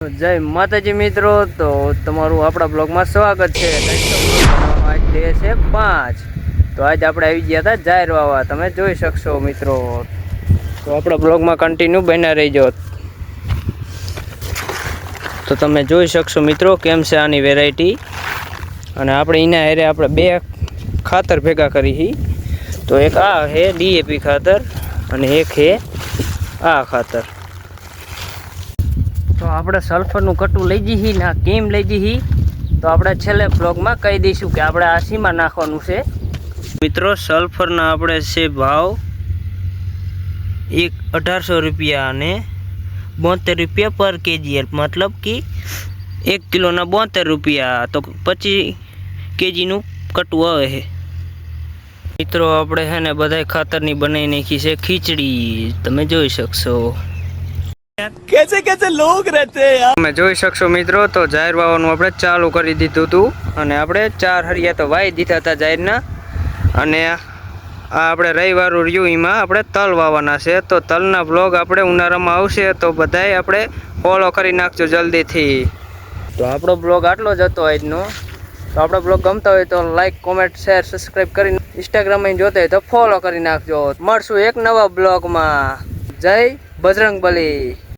જય માતાજી મિત્રો, તો તમારું આપણા બ્લોગમાં સ્વાગત છે. આજ ડે છે 5, તો આજ આપણે આવી ગયા હતા જાહેર વાવા. તમે જોઈ શકશો મિત્રો, તો આપણા બ્લોગમાં કન્ટિન્યુ બન્યા રહીજો. તો તમે જોઈ શકશો મિત્રો કેમ છે આની વેરાયટી. અને આપણે એના હેરે આપણે બે ખાતર ભેગા કરી. તો એક આ છે ડીએપી ખાતર અને એક છે આ ખાતર. તો આપણે સલ્ફરનું કટ્ટું લઈ જઈએ ને કેમ લઈ જઈએ તો આપણે છેલ્લે બ્લોગમાં કહી દઈશું કે આપણે આ સીમાં નાખવાનું છે. મિત્રો સલ્ફરના આપણે છે ભાવ 1800 રૂપિયા અને 72 રૂપિયા પર કેજી, મતલબ કે 1 કિલોના 72 રૂપિયા, તો 25 કેજીનું કટ્ટું આવે છે. મિત્રો આપણે છે ને બધા ખાતરની બનાવી નાખી છે ખીચડી, તમે જોઈ શકશો. कैसे कैसे लोग रहते हैं यार. તમે જોઈ શકશો મિત્રો, તો જાહેર વાવવાનું આપણે ચાલુ કરી દીધું હતું અને આપણે 4 હરિયા તો વાવી દીધા હતા જાહેરના. અને આ આપણે રવિવારનું રહ્યું એમાં આપણે તલ વાવવાના છે. તો તલના બ્લોગ આપણે ઉનાળામાં આવશે, તો બધાય આપણે ફોલો કરી નાખજો જલ્દીથી. તો આપણો બ્લોગ આટલો જ હતો આજનો. તો આપણો બ્લોગ ગમતો હોય તો લાઈક, કોમેન્ટ, શેર, સબસ્ક્રાઈબ કરીને ઇન્સ્ટાગ્રામમાં જોતા હોય તો ફોલો કરી નાખજો. મળશું એક નવા બ્લોગમાં. જય બજરંગબલી.